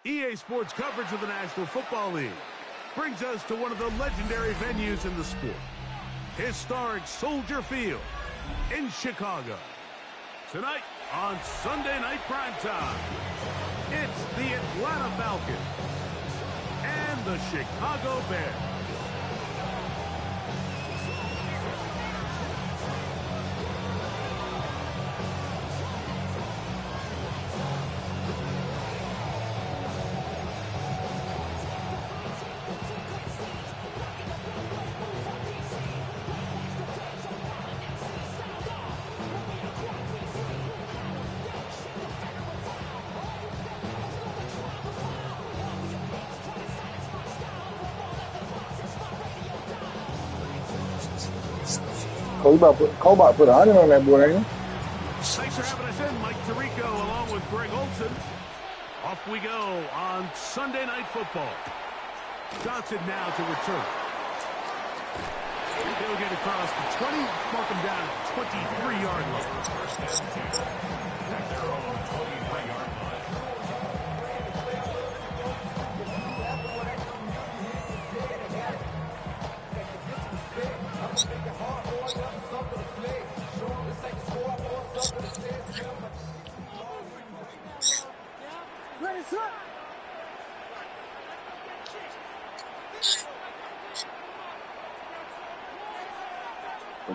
EA Sports coverage of the National Football League brings us to one of the legendary venues in the sport, historic Soldier Field in Chicago. Tonight on Sunday Night Primetime, it's the Atlanta Falcons and the Chicago Bears. Cobalt put 100 on that boy, ain't he? Thanks for having us in, Mike Tirico, along with Greg Olson. Off we go on Sunday Night Football. Johnson now to return. He'll get across the 20, mark him down at the 23-yard line. First down, 2. At their own 23-yard line.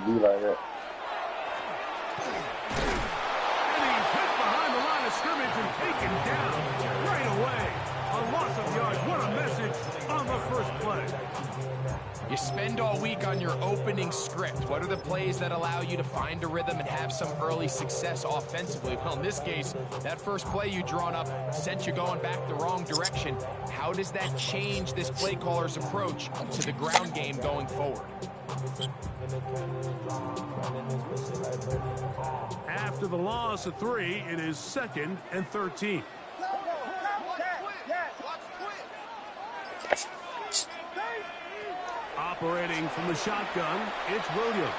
Be like that. And he's hit behind the line of scrimmage and taken down right away. A loss of yards. What a message on the first play. You spend all week on your opening script. What are the plays that allow you to find a rhythm and have some early success offensively? Well, in this case, that first play you drawn up sent you going back the wrong direction. How does that change this play caller's approach to the ground game going forward? After the loss of 3, it is 2nd and 13. Operating from the shotgun, it's Williams.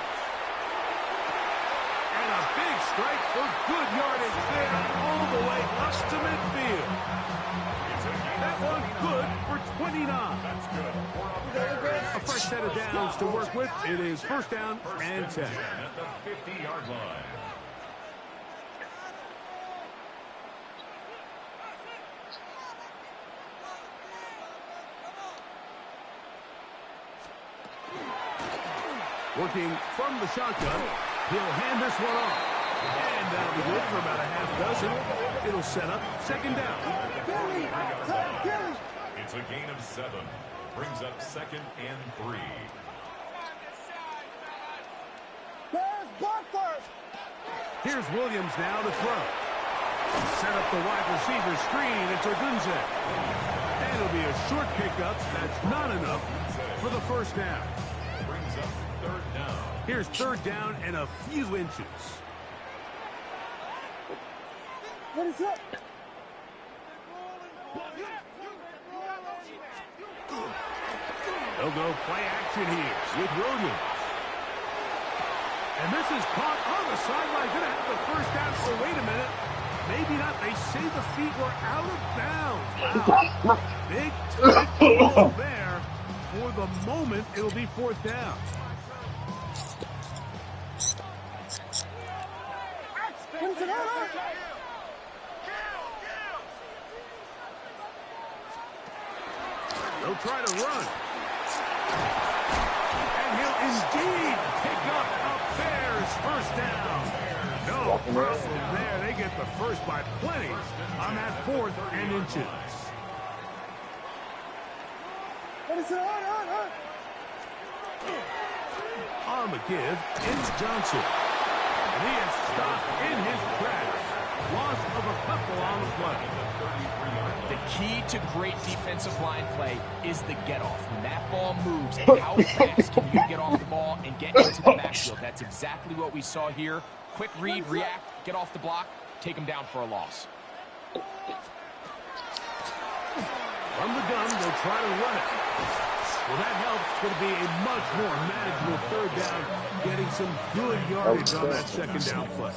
And a big strike for good yardage there all the way up to midfield. That one good for 29. That's good. A fresh set of downs to work with. It is first down and 10. At the 50-yard line. Working from the shotgun, he'll hand this one off. And that'll be good for about a half dozen. It'll set up second down. It's a gain of 7. Brings up 2nd and 3. Here's Williams now to throw. Set up the wide receiver screen. It's Odunze. And it'll be a short pickup. That's not enough for the first down. Brings up 3rd down. Here's 3rd down and a few inches. What is up? They'll go play action here with Williams. And this is caught on the sideline. Going to have the first down. So wait a minute. Maybe not. They say the feet were out of bounds. Wow. Big tackle there. For the moment, it'll be 4th down. They'll try to run. And he'll indeed pick up a Bears first down. No problem there. They get the first by plenty on that 4th and inches. On the give, it's Johnson. And he is stopped in his tracks. Loss of a couple on the play. The key to great defensive line play is the get-off. When that ball moves, how fast can you get off the ball and get into the backfield? That's exactly what we saw here. Quick read, react, get off the block, take them down for a loss. From the gun, they'll try to run it. Well, that helps. It's going to be a much more manageable third down, getting some good yardage on that second down play.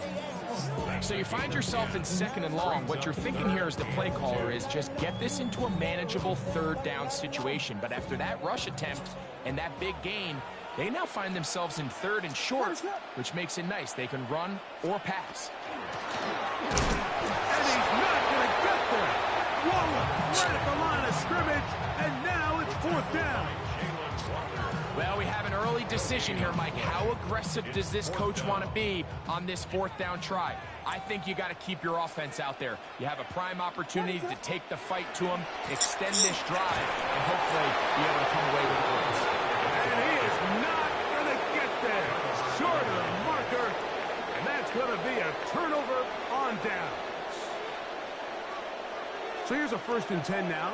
So you find yourself in 2nd and long. What you're thinking here as the play caller is just get this into a manageable third down situation. But after that rush attempt and that big gain, they now find themselves in 3rd and short, which makes it nice. They can run or pass. And he's not going to get there. Whoa, right at the line of scrimmage, and now it's 4th down. Well, we have an early decision here, Mike. How aggressive does this coach want to be on this 4th down try? I think you got to keep your offense out there. You have a prime opportunity to take the fight to him, extend this drive, and hopefully be able to come away with points. And he is not going to get there. Short of the marker, and that's going to be a turnover on down. So here's a 1st and 10 now.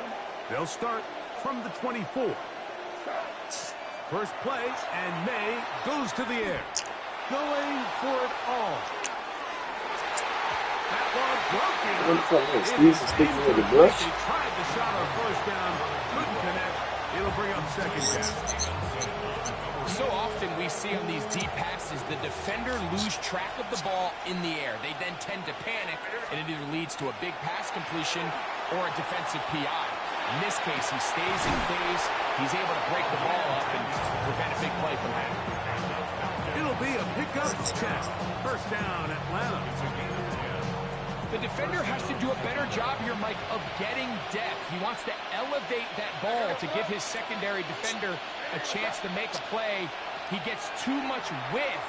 They'll start from the 24. First play, and May goes to the air. Going for it all. That ball broken. What the fuck is Steve speaking with the brush? He tried the shot on 1st down, couldn't connect. It'll bring up 2nd down. So often we see on these deep passes, the defender lose track of the ball in the air. They then tend to panic, and it either leads to a big pass completion or a defensive PI. In this case, he stays in phase. He's able to break the ball up and prevent a big play from happening. It'll be a pickup check. 1st down, Atlanta. The defender has to do a better job here, Mike, of getting depth. He wants to elevate that ball to give his secondary defender a chance to make a play. He gets too much width,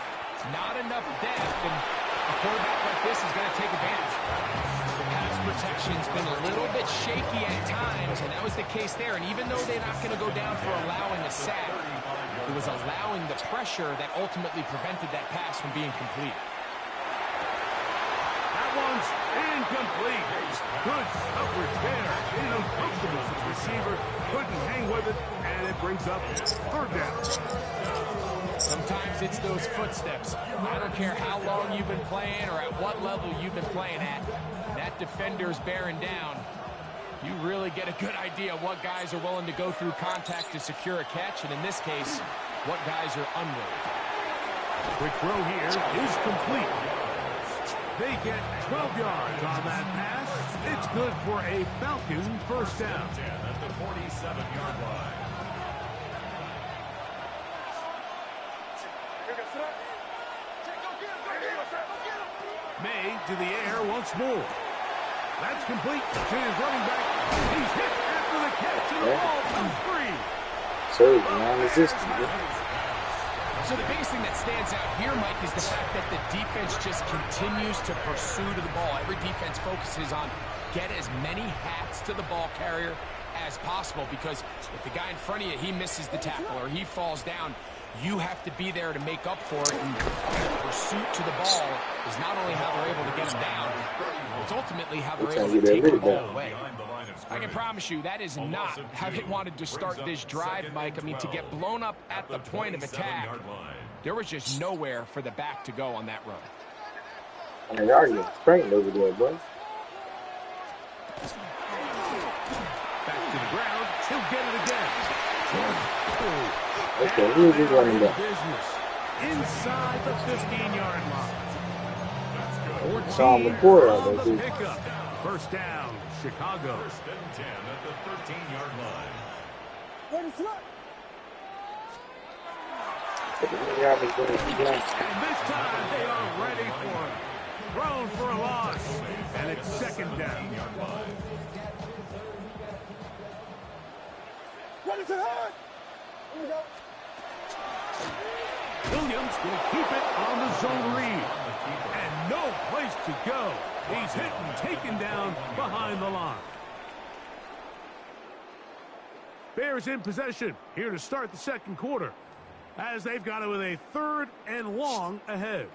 not enough depth, and a quarterback like this is going to take advantage. The pass protection's been a little bit shaky at times, and that was the case there. And even though they're not going to go down for allowing a sack, it was allowing the pressure that ultimately prevented that pass from being complete. That one's incomplete. Good coverage there. Getting uncomfortable for the receiver. Couldn't hang with it, and it brings up 3rd down. Sometimes it's those footsteps. I don't care how long you've been playing or at what level you've been playing at. That defender's bearing down. You really get a good idea of what guys are willing to go through contact to secure a catch, and in this case, what guys are unwilling. Quick throw here is complete. They get 12 yards on that pass. It's good for a Falcon 1st down. At the 47-yard line. May to the air once more. That's complete to his running back. He's hit after the catch, and the ball comes free. So, non-resistant. So the biggest thing that stands out here, Mike, is the fact that the defense just continues to pursue to the ball. Every defense focuses on get as many hats to the ball carrier as possible, because if the guy in front of you, he misses the tackle or he falls down, you have to be there to make up for it. And the pursuit to the ball is not only how they're able to get him down, it's ultimately how they're able to take the ball away. I can promise you that is not how they wanted to start this drive, Mike. I mean, to get blown up at the point of attack, there was just nowhere for the back to go on that run. And they are getting sprained over there, bro. Back to the ground. He'll get it again. Okay, who is he running back? Business inside the 15-yard line. Saw him before out there, on the too. pickup. 1st down, Chicago. 1st and 10 at the 13-yard line. And this time they are ready for it. Thrown for a loss. And it's 2nd down. Williams will keep it on the zone read. And no place to go. He's hit and taken down behind the line. Bears in possession here to start the 2nd quarter, as they've got it with a 3rd and long ahead.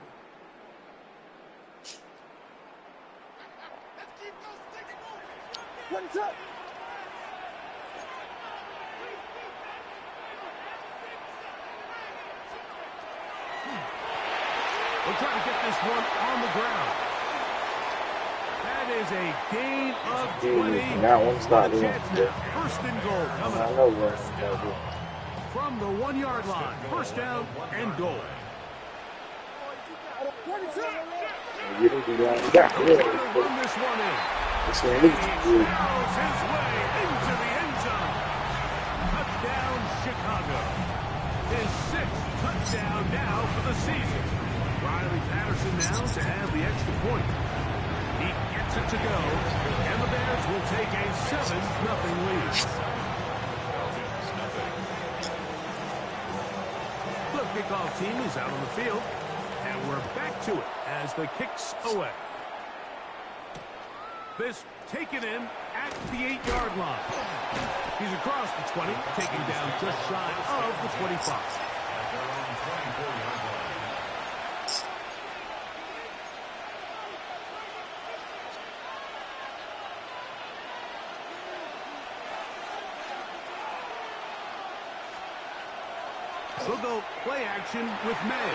What's up? We'll try to get this one on the ground. That is a gain of 20. Now one stop. 1st and goal coming I up. know where. from the 1-yard line. First down and goal. You don't do that. Yeah, Run this one in. This one He is shells his way into the end zone. Touchdown, Chicago. His 6th touchdown now for the season. Riley Patterson now to have the extra point. He gets it to go, and the Bears will take a 7-0 lead. The kickoff team is out on the field, and we're back to it as the kick's away. This taken in at the 8-yard line. He's across the 20, taking down just shy of the 25. We'll go play action with May.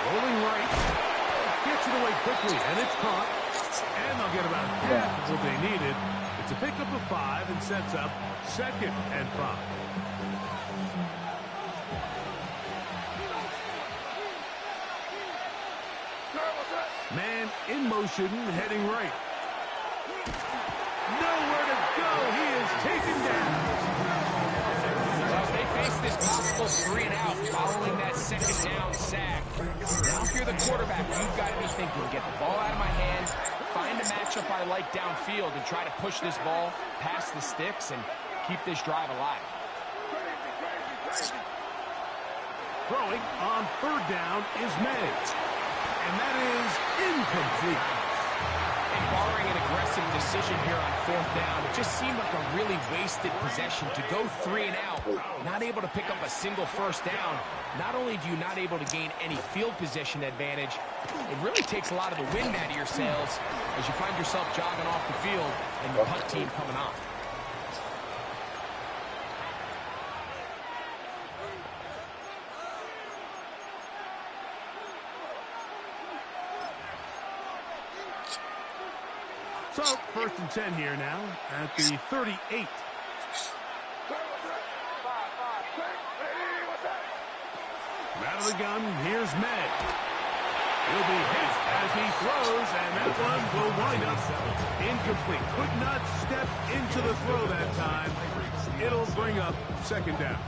Rolling right. Gets it away quickly, and it's caught. And they'll get about half of what they needed. It's a pickup of 5 and sets up 2nd and 5. Man in motion, heading right. Nowhere to go. He is taken down. They face this possible 3 and out following that 2nd down sack. Now if you're the quarterback, you've got to be thinking, get the ball out of my hand, find a matchup I like downfield, and try to push this ball past the sticks and keep this drive alive. Throwing on 3rd down is May. And that is incomplete. And barring an aggressive decision here on 4th down, it just seemed like a really wasted possession to go 3 and out, not able to pick up a single 1st down. Not only do you not able to gain any field position advantage, it really takes a lot of the wind out of your sails as you find yourself jogging off the field and your punt team coming on. So, 1st and 10 here now at the 38. Out of the gun, here's May. He'll be hit as he throws, and that one will wind up incomplete. Could not step into the throw that time. It'll bring up 2nd down.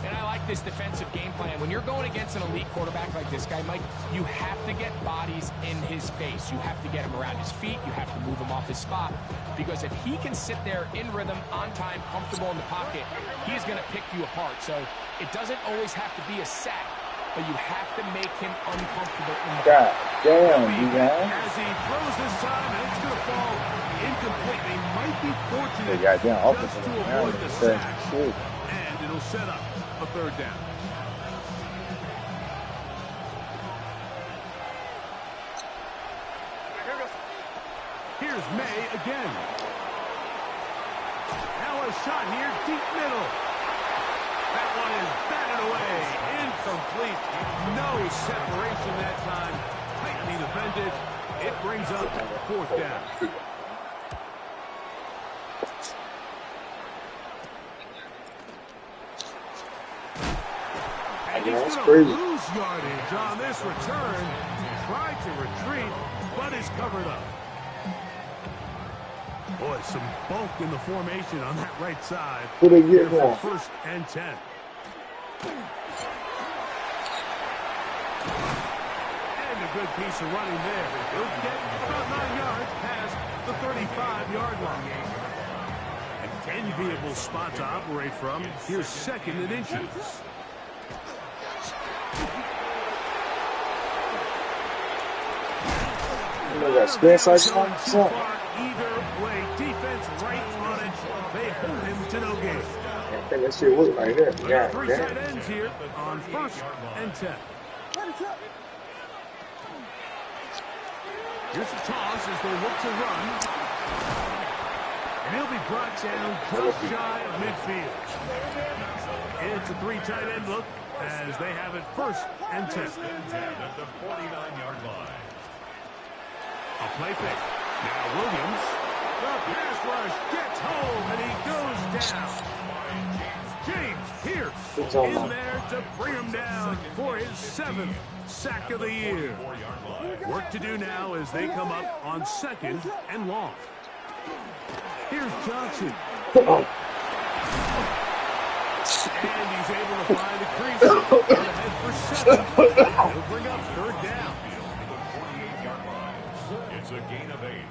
And I like this defensive game plan. When you're going against an elite quarterback like this guy, Mike, you have to get bodies in his face. You have to get him around his feet. You have to move him off his spot. Because if he can sit there in rhythm, on time, comfortable in the pocket, he's going to pick you apart. So it doesn't always have to be a sack, but you have to make him uncomfortable in the God damn, you guys. As he throws this time, and it's going to fall incomplete. They might be fortunate They got down just to avoid the sack. And it'll set up a 3rd down. Here's May again. Now a shot here, deep middle. That one is batted away. Incomplete. No separation that time. Tightly defended. It brings up 4th down. And he's going to lose yardage on this return. Tried to retreat, but is covered up. Boy, some bulk in the formation on that right side. Who they Here get for now? 1st and 10. And a good piece of running there. He'll get about 9 yards past the 35-yard line. An enviable spot to operate from. Here's 2nd and inches. That spin cycle on Too something. far either way. Defense right on it. They hold him to no gain. I think that shit worked right there. Yeah, 3 damn. tight ends here on 1st and 10. Here's the toss as they look to run. And he'll be brought down just shy of midfield. It's a 3 tight end look as they have it 1st and 10. At the 49-yard line. A play fake. Now Williams. The pass rush gets home and he goes down. James Pierce It's on in my- there to bring him down for his 7th sack of the year. Work to do now as they come up on 2nd and long. Here's Johnson. And he's able to find the crease. Ahead for 7. He'll bring up 3rd down. It's a gain of 8.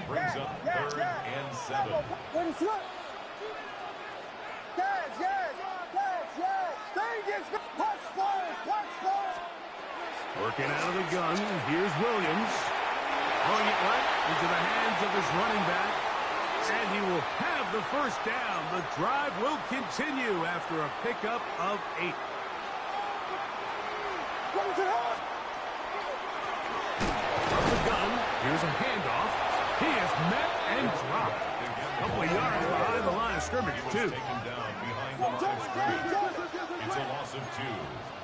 Brings up 3rd and 7. Working out of the gun. Here's Williams. Throwing it right into the hands of his running back. And he will have the 1st down. The drive will continue after a pickup of 8. From the gun, here's a handoff. He is met and dropped. A couple of yards behind the line of scrimmage, too. Taken down behind the line of scrimmage. It's a loss of 2.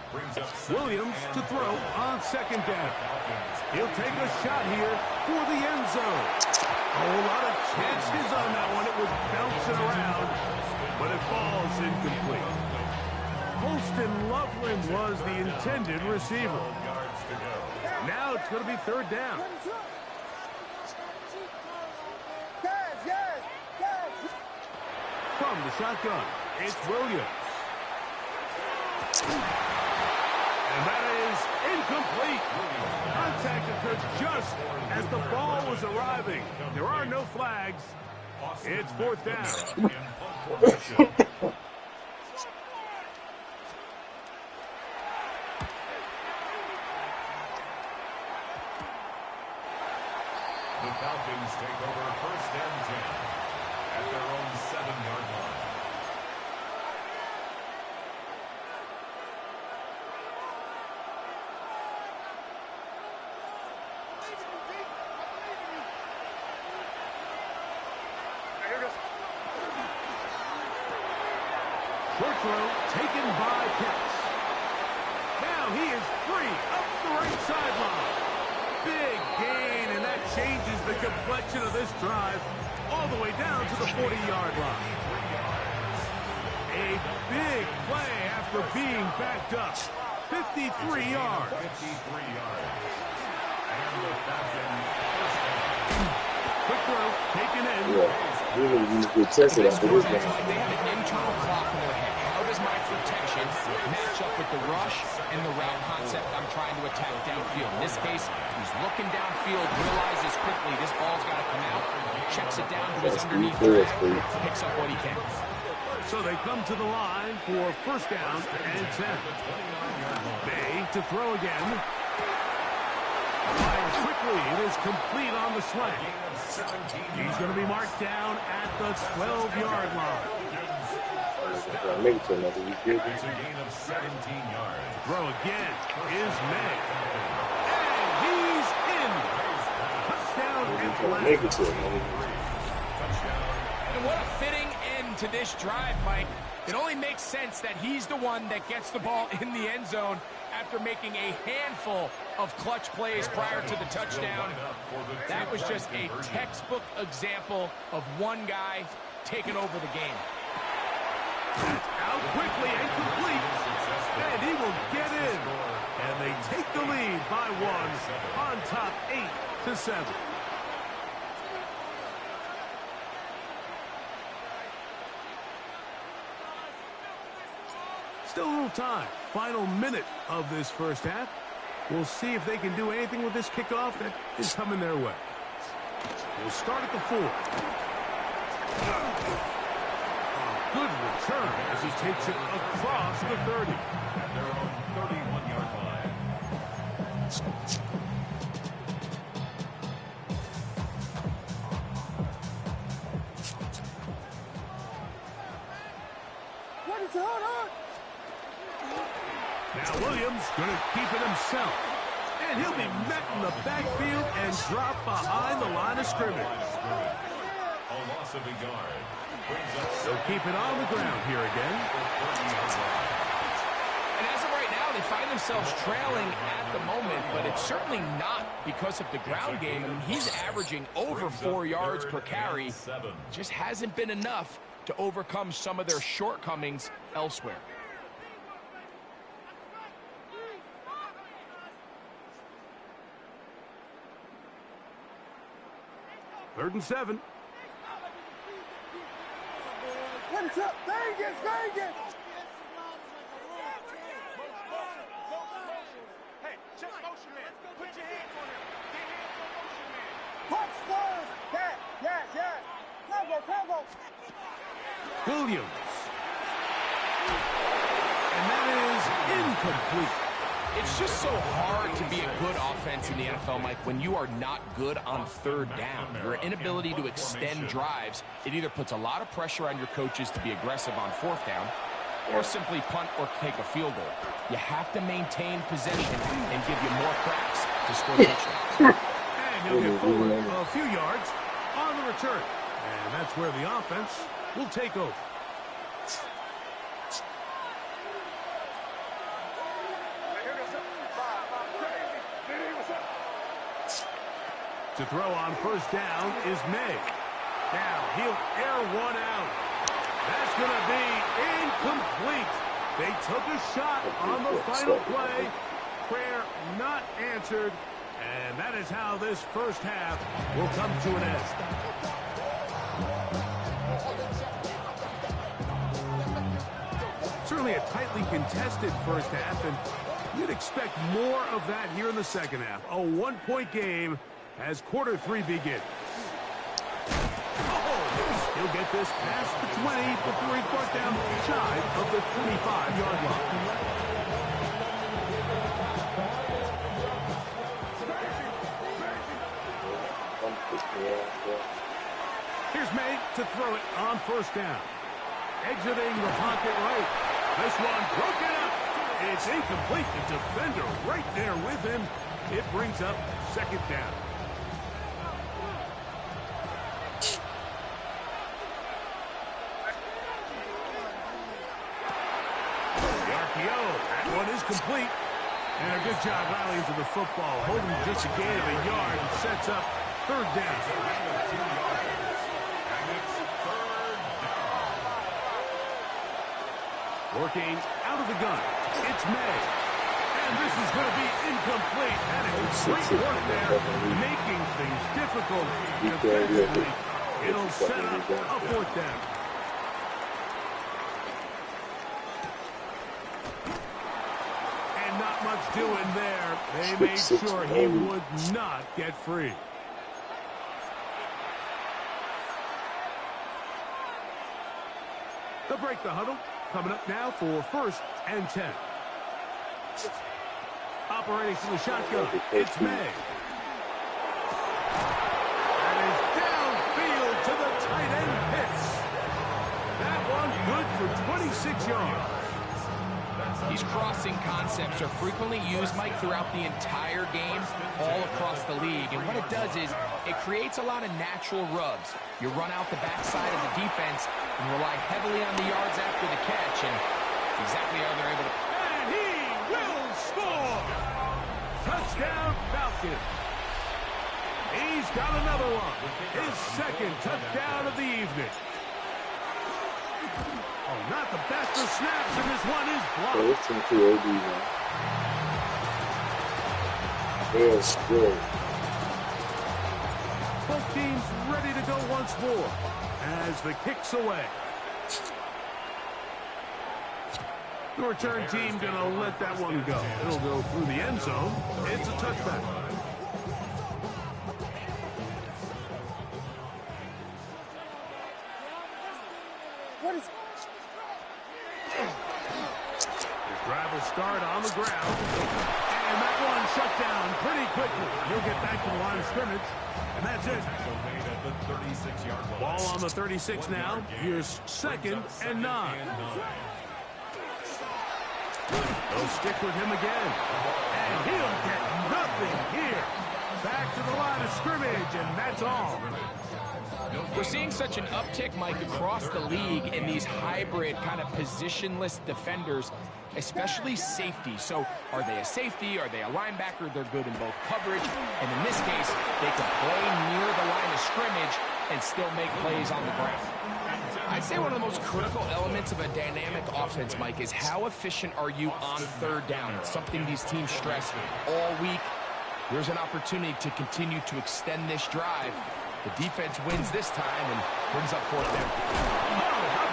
Brings up 7 Williams to and throw 4. on 2nd down. Falcons. He'll take a shot here for the end zone. A whole lot of chances on that one. It was bouncing around, but it falls incomplete. Holston Loveland was the intended receiver. Yards to go. Now it's going to be 3rd down. From the shotgun, it's Williams. And that is incomplete. Contact occurred just as the ball was arriving. There are no flags. It's 4th down. In punt formation. The Falcons take over 1st and 10 at their own 7-yard line. Short throw taken by Pitts. Now he is free up the right sideline. Big gain, and that changes the complexion of this drive all the way down to the 40-yard line. A big play after being backed up. 53 yards. 53 yards. And the Falcons first down. Quick throw taken in. Yeah, really need to get tested This after this quarterback's game. like they have an internal clock in their head. How does my protection match up with the rush and the route concept I'm trying to attack downfield? In this case, he's looking downfield, realizes quickly this ball's got to come out, checks it down to his underneath drag, picks up what he can. So they come to the line for 1st down and 10. Bay to throw again. Fires quickly. It is complete on the slant. He's going to be marked down at the 12-yard line. Make it to another week. It's a gain of 17 yards. Throw again is made. And he's in. Touchdown Make it Atlanta. to another week. And what a fitting end to this drive, Mike. It only makes sense that he's the one that gets the ball in the end zone after making a handful of clutch plays prior to the touchdown. That was just a textbook example of one guy taking over the game. Out quickly and complete. And he will get in. And they take the lead by 1 on top 8-7. Still a little time. Final minute of this 1st half. We'll see if they can do anything with this kickoff that is coming their way. We'll start at the 4. A good return as he takes it across the 30. At their own 31-yard line. Now Williams going to keep it himself. And he'll be met in the backfield and dropped behind the line of scrimmage. A loss of a yard. Brings up They'll keep it on the ground here again. And as of right now, they find themselves trailing at the moment, but it's certainly not because of the ground game. I mean, he's averaging over 4 yards per carry. Just hasn't been enough to overcome some of their shortcomings elsewhere. Third and 7. What's up? Vegas, Vegas! Hey, check motion man. Put your hands on him. Get hands on motion man. Punch first. Yeah. Tango. Williams. And that is incomplete. It's just so hard to be a good offense in the NFL, Mike, when you are not good on third down. Your inability to extend drives, it either puts a lot of pressure on your coaches to be aggressive on fourth down or simply punt or take a field goal. You have to maintain possession and give you more cracks to score touchdowns. And he'll get forward a few yards on the return. And that's where the offense will take over. To throw on first down is May. Now he'll air one out. That's going to be incomplete. They took a shot on the final play. Prayer not answered. And that is how this first half will come to an end. Certainly a tightly contested first half, and you'd expect more of that here in the second half. A one-point game as quarter 3 begins. He'll get this past the 20 before he's brought down shy of the 25-yard line. Here's May to throw it on first down. Exiting the pocket right. This one broken up. It's incomplete. The defender right there with him. It brings up second down. That one is complete. And a good job rallying to the football. Holding just a gain of a yard and sets up third down. Working out of the gun. It's May. And this is going to be incomplete. And it's great work there, making things difficult defensively. It'll set up a fourth down. Not much doing there. They made sure he would not get free. They'll break the huddle. Coming up now for first and 10. Operating from the shotgun, it's May. That is downfield to the tight end Pitts. That one good for 26 yards. These crossing concepts are frequently used, Mike, throughout the entire game, all across the league. And what it does is it creates a lot of natural rubs. You run out the backside of the defense and rely heavily on the yards after the catch, and it's exactly how they're able to. And he will score! Touchdown, Falcons. He's got another one. His second touchdown of the evening. Oh, not the best of snaps, and this one is blocked. Listen to OB, man. Yes, good. Both teams ready to go once more as the kick's away. The return team going to let that one go. It'll go through the end zone. It's a touchback. What is... His drive will start on the ground. And that one shut down pretty quickly. He'll get back to the line of scrimmage. And that's it. Ball on the 36 now. Here's second and 9. They'll stick with him again. And he'll get nothing here. Back to the line of scrimmage, and that's all. We're seeing such an uptick, Mike, across the league in these hybrid kind of positionless defenders, especially safety. So are they a safety? Are they a linebacker? They're good in both coverage. And in this case, they can play near the line of scrimmage and still make plays on the ground. I'd say one of the most critical elements of a dynamic offense, Mike, is how efficient are you on third down. It's something these teams stress all week. Here's an opportunity to continue to extend this drive. The defense wins this time and brings up fourth down. Oh,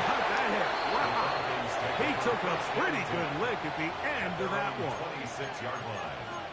how about that hit? Wow. He took a pretty good lick at the end of that one. 26-yard line.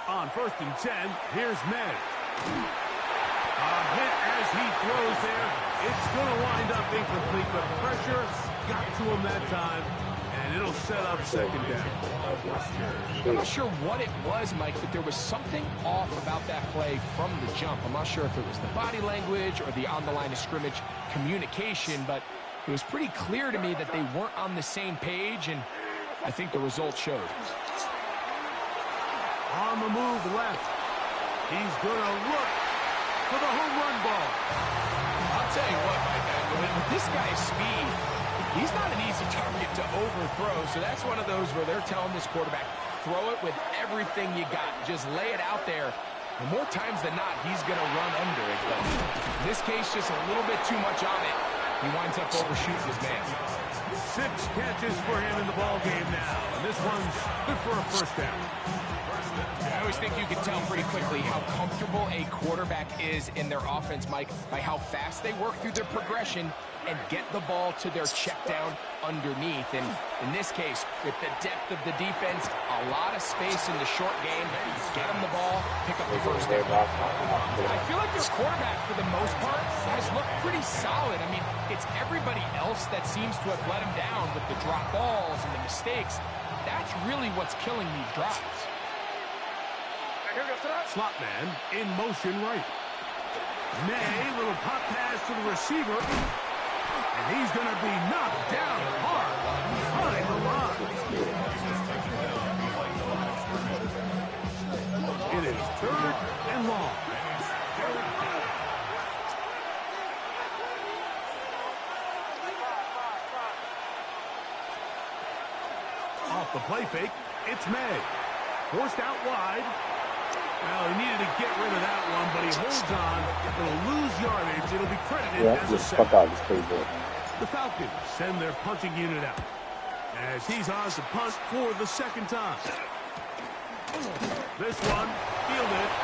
On 1st and 10, here's May. A hit as he throws there. It's going to wind up incomplete, but pressure got to him that time, and it'll set up second down. I'm not sure what it was, Mike, but there was something off about that play from the jump. I'm not sure if it was the body language or the on-the-line of scrimmage communication, but it was pretty clear to me that they weren't on the same page, and I think the result showed. On the move left. He's going to look for the home run ball. I'll tell you what, Mike, with this guy's speed, he's not an easy target to overthrow. So that's one of those where they're telling this quarterback, throw it with everything you got. Just lay it out there. And more times than not, he's going to run under it. But in this case, just a little bit too much on it. He winds up overshooting his man. 6 catches for him in the ball game now. And this one's good for a first down. I always think you can tell pretty quickly how comfortable a quarterback is in their offense, Mike, by how fast they work through their progression and get the ball to their check down underneath. And in this case, with the depth of the defense, a lot of space in the short game, get them the ball, pick up the first down. I feel like their quarterback, for the most part, has looked pretty solid. I mean, it's everybody else that seems to have let him down with the drop balls and the mistakes. That's really what's killing these drives. Slot man in motion right. May, little pop pass to the receiver. And he's going to be knocked down hard behind the line. It is 3rd and long. Off the play fake, it's May. Forced out wide. Well, he needed to get rid of that one, but he holds on. It'll lose yardage. It'll be credited as a sack. The Falcons send their punting unit out as he's on to punt for the second time. This one fielded out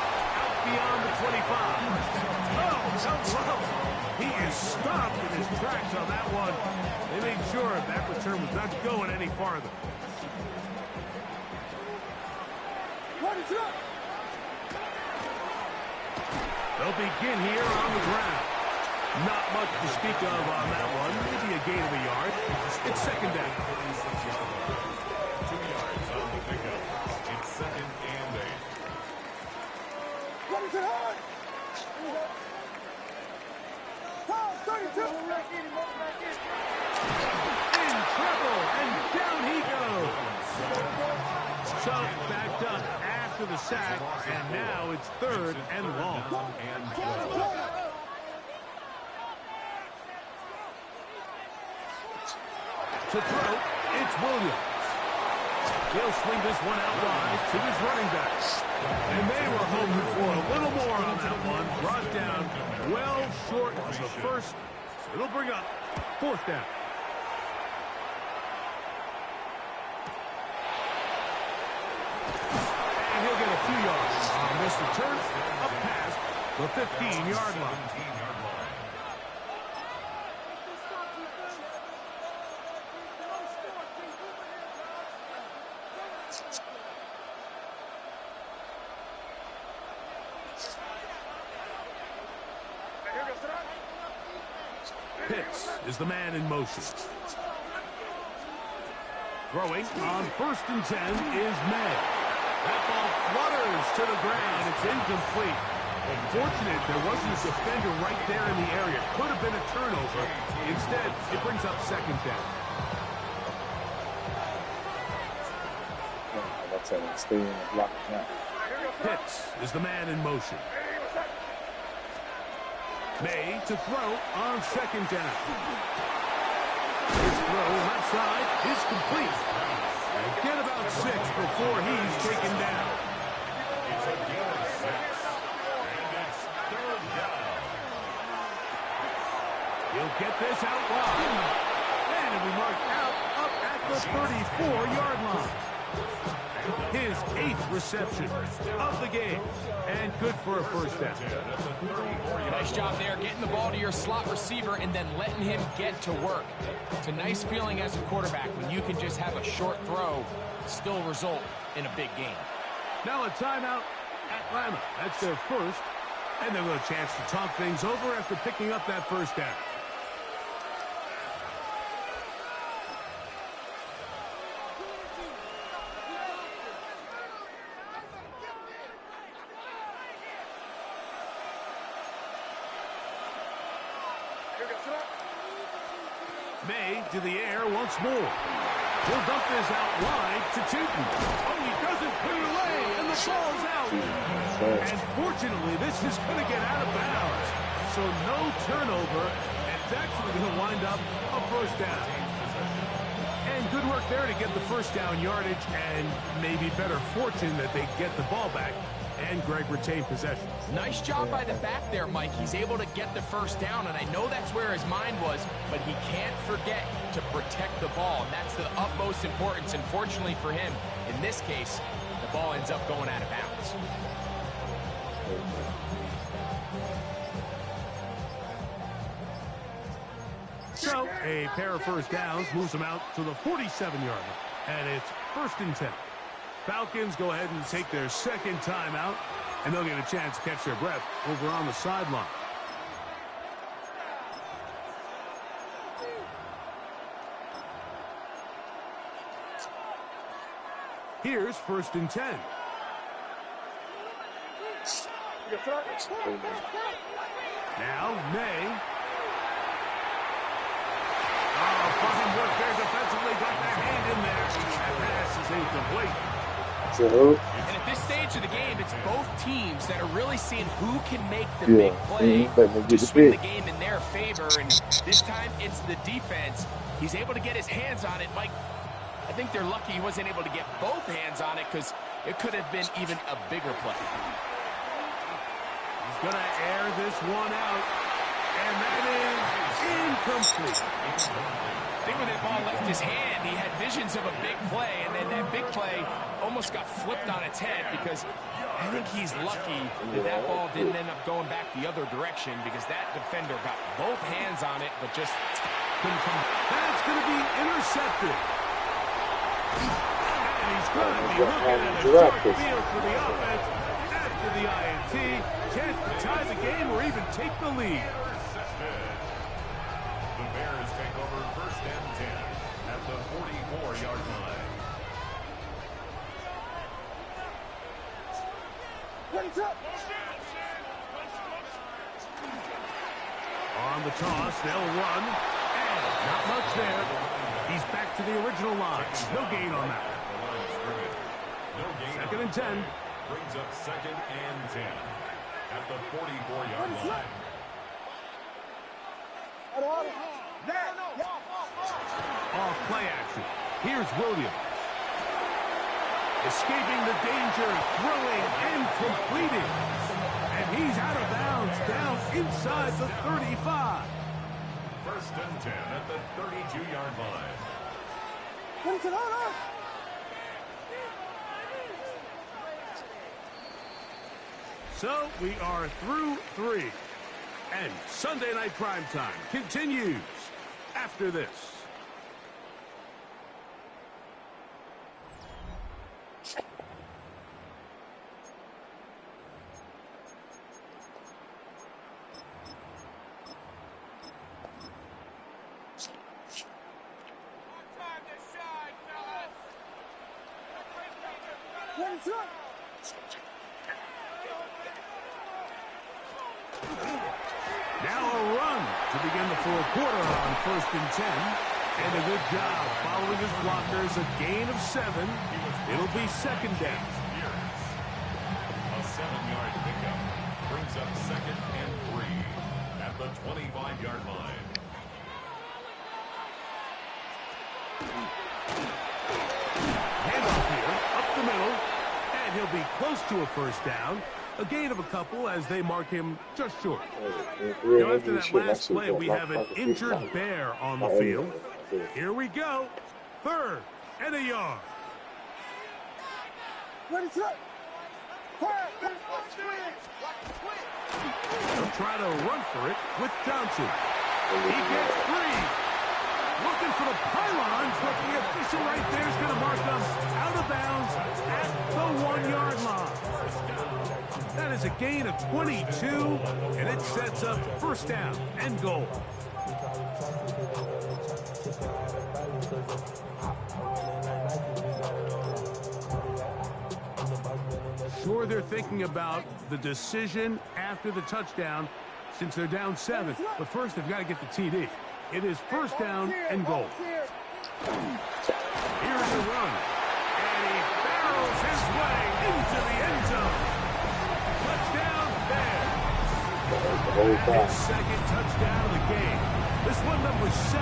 beyond the 25. Oh, he is stopped in his tracks on that one. They made sure that return was not going any farther. They'll begin here on the ground. Not much to speak of on that one. Maybe a gain of a yard. It's second down. 2 yards on the pickup. It's 2nd and 8. What is it hard? 32. In trouble, and down he goes. So backed up after the sack, and now it's 3rd and long. To throw, it's Williams. He'll swing this one out wide to his running backs. And they were hoping for a little more on that one. Brought down well short of the first. So it'll bring up 4th down. And he'll get a few yards on this return up past the 15-yard line. Pitts is the man in motion. Throwing on 1st and 10 is May. That ball flutters to the ground. It's incomplete. Unfortunate there wasn't a defender right there in the area. Could have been a turnover. Instead, it brings up 2nd down. So stay in the block now. Pitts is the man in motion. May to throw on second down. His throw left side is complete. Get about 6 before he's taken down. It's a gain of 6. And it's third down. He'll get this out wide. And it'll be marked out up at the 34-yard line. His 8th reception of the game. And good for a first down. Nice job there, getting the ball to your slot receiver and then letting him get to work. It's a nice feeling as a quarterback when you can just have a short throw still result in a big game. Now a timeout, Atlanta. That's their first. And they'll have a chance to talk things over after picking up that first down. May to the air once more. He'll dump this out wide to Tootin. Oh, he doesn't put it away, and the ball's out. And fortunately, this is going to get out of bounds. So no turnover, and it's actually going to wind up a first down. And good work there to get the first down yardage, and maybe better fortune that they get the ball back. And Greg retained possession. Nice job by the back there, Mike. He's able to get the first down, and I know that's where his mind was, but he can't forget to protect the ball, and that's the utmost importance. And fortunately for him, in this case, the ball ends up going out of bounds. So, a pair of first downs moves them out to the 47-yard line, and it's 1st and 10. Falcons go ahead and take their second timeout, and they'll get a chance to catch their breath over on the sideline. Here's 1st and 10. Now, May. Oh, fine work there defensively, got their hand in there. That pass is incomplete. So, And at this stage of the game, it's both teams that are really seeing who can make the big play to swing the game in their favor. And this time, it's the defense. He's able to get his hands on it. Mike, I think they're lucky he wasn't able to get both hands on it because it could have been even a bigger play. He's going to air this one out. And that is incomplete. I think when that ball left his hand, he had visions of a big play, and then that big play almost got flipped on its head because I think he's lucky that that ball didn't end up going back the other direction because that defender got both hands on it but just couldn't come. That's going to be intercepted. And he's going to be looking at a short field for the offense after the INT. Chance to tie the game or even take the lead. The Bears take over 1st and 10 at the 44-yard line. On the toss, they'll run. And not much there. He's back to the original line. No gain on that. No gain. 2nd and 10. Brings up 2nd and 10 at the 44-yard line. Off play action. Here's Williams. Escaping the danger, throwing and completing. And he's out of bounds, down inside the 35. 1st and 10 at the 32-yard line. So we are through 3. And Sunday Night Primetime continues after this. Now a run to begin the fourth quarter on 1st and 10. And a good job following his blockers. A gain of 7. It'll be second down. A 7-yard pickup brings up 2nd and 3 at the 25-yard line. Handoff here, up the middle, and he'll be close to a first down. A gain of a couple as they mark him just short. Now after that last play, we have an injured Bear on the field. Here we go. 3rd and a yard. Ready, set. Fire. They'll try to run for it with Johnson. He gets 3. Looking for the pylons, but the official right there is going to mark them out of bounds at the 1-yard line. That is a gain of 22, and it sets up first down and goal. Sure, they're thinking about the decision after the touchdown since they're down 7. But first, they've got to get the TD. It is first down and goal. Here's the run. And he barrels his way into the end zone. Touchdown there. And his second touchdown of the game. This one number 7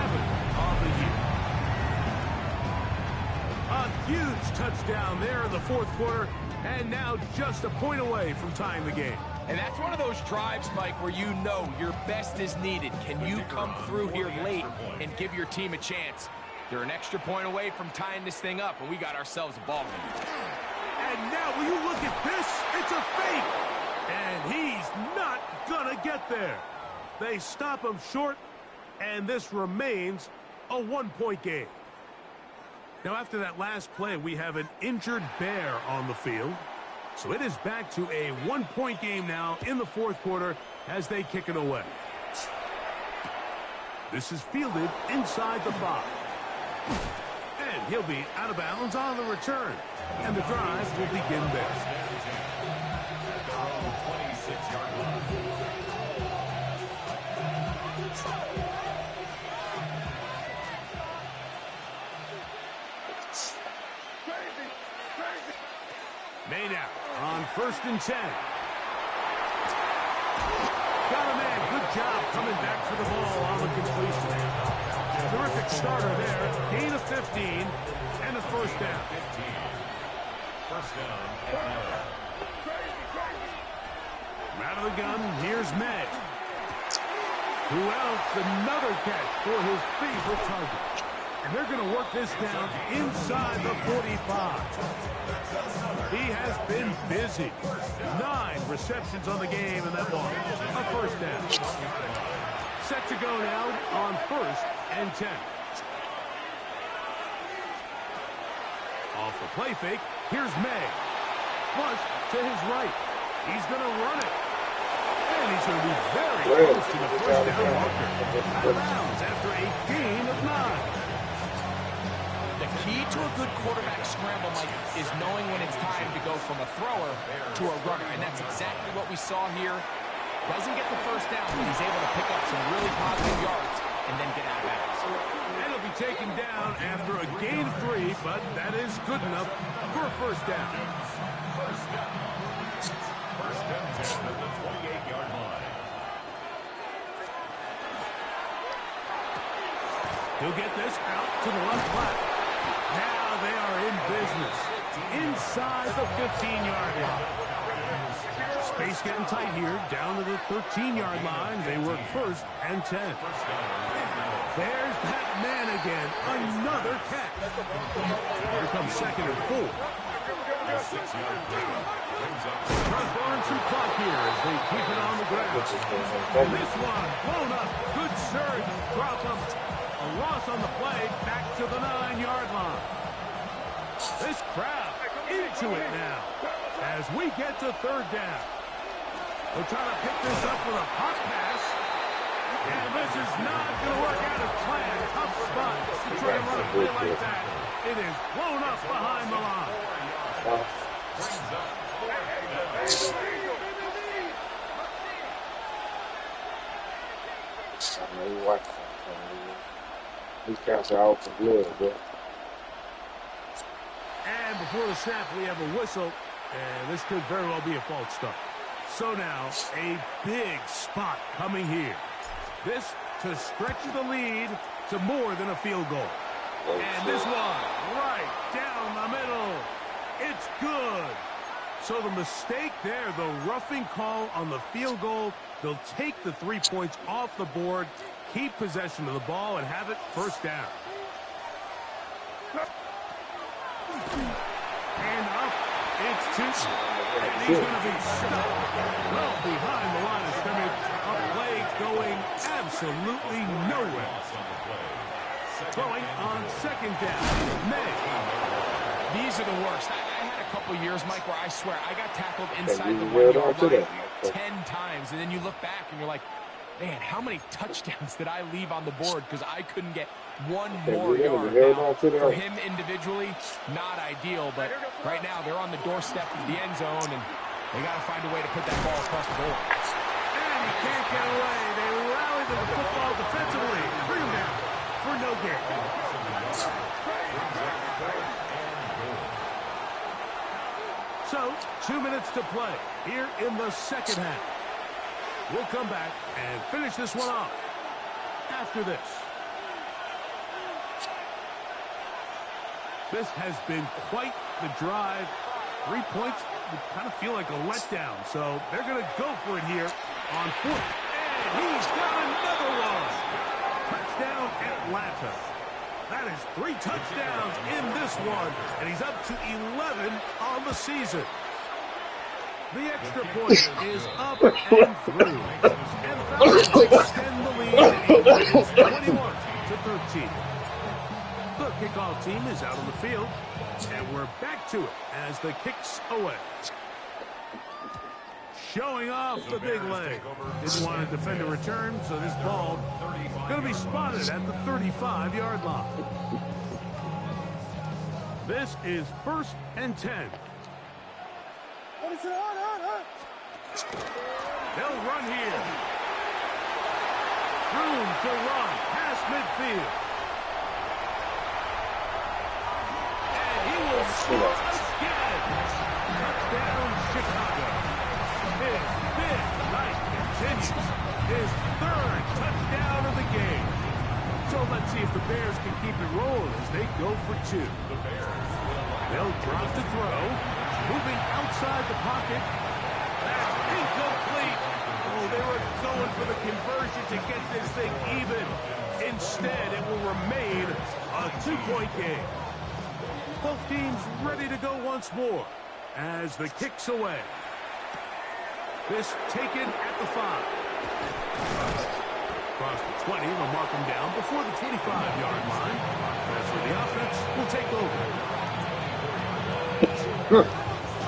of the year. A huge touchdown there in the 4th quarter. And now just a point away from tying the game. And that's one of those drives, Mike, where you know your best is needed. Can you come through here late and give your team a chance? They're an extra point away from tying this thing up, and we got ourselves a ball game. And now, will you look at this? It's a fake. And he's not going to get there. They stop him short, and this remains a 1-point game. Now, after that last play, we have an injured Bear on the field. So it is back to a 1-point game now in the 4th quarter as they kick it away. This is fielded inside the 5. And he'll be out of bounds on the return. And the drive will begin there. 26-yard line. Made out on 1st and 10. Got a man. Good job coming back for the ball on the completion. Terrific starter there. Gain of 15 and a first down. 15. First down and 9. Out of the gun, here's May. Who else? Another catch for his favorite target. And they're going to work this down inside the 45. He has been busy. 9 receptions on the game, and that one, a first down. Set to go now on 1st and 10. Off the play fake, here's May. Flush to his right. He's going to run it. And he's going to be very close to the first down marker. Out of bounds after a gain of 9. The key to a good quarterback scramble, Mike, is knowing when it's time to go from a thrower to a runner. And that's exactly what we saw here. Doesn't get the first down, but he's able to pick up some really positive yards and then get out of bounds. And he'll be taken down after a gain of 3, but that is good enough for a first down. First and 10 at the 28-yard line. He'll get this out to the left flat. Now they are in business inside the 15-yard line. Space getting tight here, down to the 13-yard line. They work 1st and 10. There's that man again, another catch. Here comes 2nd and 4. Trying to burn some clock here as they keep it on the ground. This one blown up, good surge, drop him. A loss on the play, back to the 9-yard line. This crowd into it now as we get to 3rd down. They'll try to pick this up with a hot pass. And this is not going to work out as planned. Tough spot to try to run a play like that. It is blown up behind the line. These cats are out for blood, bro. And before the snap, we have a whistle, and this could very well be a false start. So now, a big spot coming here. This to stretch the lead to more than a field goal. And this one, right down the middle. It's good. So the mistake there, the roughing call on the field goal, they'll take the 3 points off the board, keep possession of the ball, and have it first down. And up, it's two. And he's going to be stuck well behind the line of scrimmage. A play going absolutely nowhere. Throwing on second down. May. These are the worst. I had a couple years, Mike, where I swear I got tackled inside the 1 yard line 10 times, and then you look back and you're like, man, how many touchdowns did I leave on the board because I couldn't get one more yard? Now, for him individually, not ideal, but right now they're on the doorstep of the end zone, and they got to find a way to put that ball across the goal. And he can't get away. They rally to the football defensively. Bring him down for no gain. So, 2 minutes to play here in the second half. We'll come back and finish this one off after this. This has been quite the drive. 3 points would kind of feel like a letdown. So they're going to go for it here on fourth. And he's got another one. Touchdown Atlanta. That is 3 touchdowns in this one. And he's up to 11 on the season. The extra point is up and through. And the Falcons extend the lead to 21-13. The kickoff team is out on the field, and we're back to it as the kicks away. Showing off the big leg. Didn't want to defend a return, so this ball going to be spotted at the 35-yard line. This is 1st and 10. They'll run here. Room to run past midfield. And he will score again. Touchdown, Chicago. His big night continues. His 3rd touchdown of the game. So let's see if the Bears can keep it rolling as they go for 2. They'll drop to throw. Moving outside the pocket. That's incomplete. Oh, they were going for the conversion to get this thing even. Instead, it will remain a 2-point game. Both teams ready to go once more as the kick's away. This taken at the 5. Across the 20, they'll mark him down before the 25-yard line. That's where the offense will take over.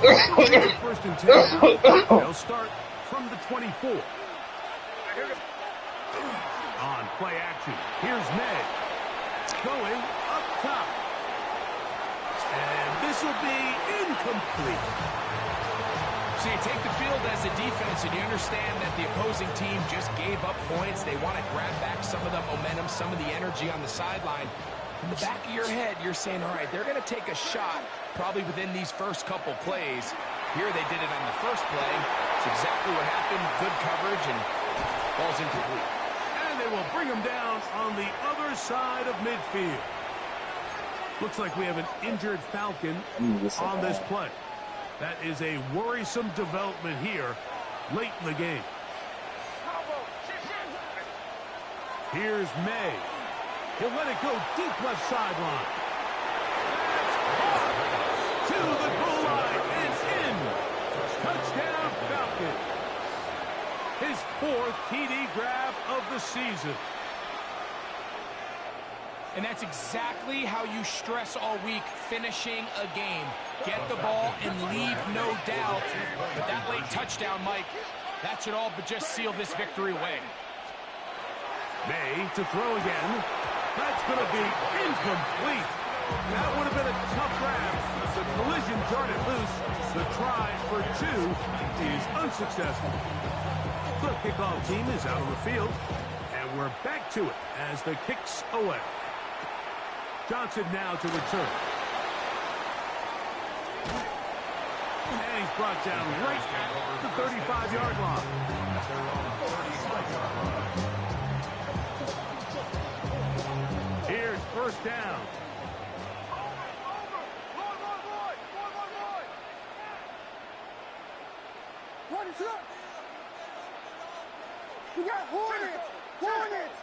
1st and 10 now. They'll start from the 24. On play action, here's May. Going up top. And this will be incomplete. So you take the field as a defense and you understand that the opposing team just gave up points. They want to grab back some of the momentum, some of the energy on the sideline. In the back of your head, you're saying, all right, they're going to take a shot probably within these first couple plays. Here they did it on the first play. It's exactly what happened. Good coverage and ball's incomplete. And they will bring him down on the other side of midfield. Looks like we have an injured Falcon on this play. That is a worrisome development here late in the game. Here's May. He'll let it go deep left sideline. To the goal line and in. Touchdown Falcons. His 4th TD grab of the season. And that's exactly how you stress all week, finishing a game. Get the ball and leave no doubt. But that late touchdown, Mike, that should all but just seal this victory away. May to throw again. That's going to be incomplete. That would have been a tough grab. The collision darted loose. The try for 2 is unsuccessful. The kickoff team is out on the field. And we're back to it as the kick's away. Johnson now to return. And he's brought down right at the 35-yard line. Here's first down. We got Hornets! Hornets!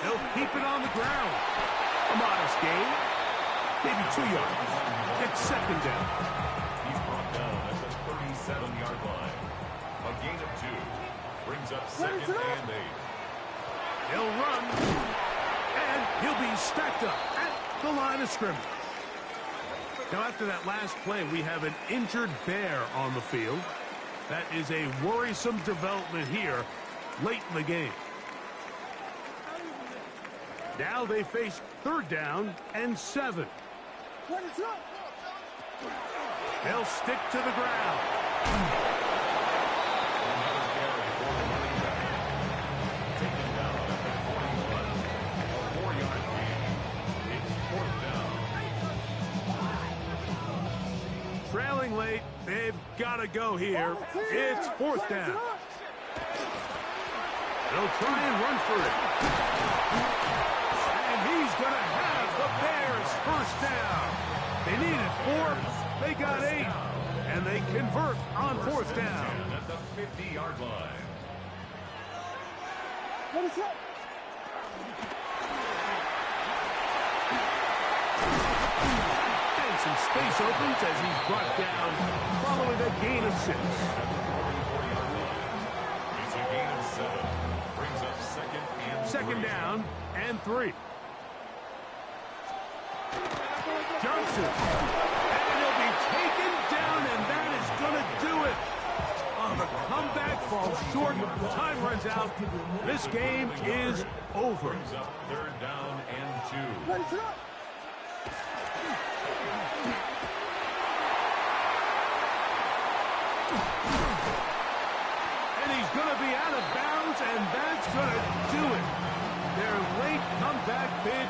They'll keep it on the ground. A modest gain. Maybe 2 yards. It's second down. He's brought down at the 37-yard line. A gain of 2. Brings up second and 8. He'll run. And he'll be stacked up at the line of scrimmage. Now, after that last play, we have an injured Bear on the field. That is a worrisome development here late in the game. Now they face third down and 7. They'll stick to the ground. Taken down at the 41. A 4-yard gain. It's fourth down. Trailing late, they've got to go here. It's fourth down. They'll try and run for it. And he's going to have the Bears first down. They needed 4, they got 8. And they convert on fourth down. At the 50-yard line. What is that? And some space opens as he's brought down following a gain of 6. It's a gain of 7. Brings up Second down and 3. Johnson. And he'll be taken down, and that is going to do it. Oh, the comeback falls short. Time runs out. This game is over. Brings up third down and 2. What is that? And he's going to be out of bounds, and that's going to do it. Their late comeback bid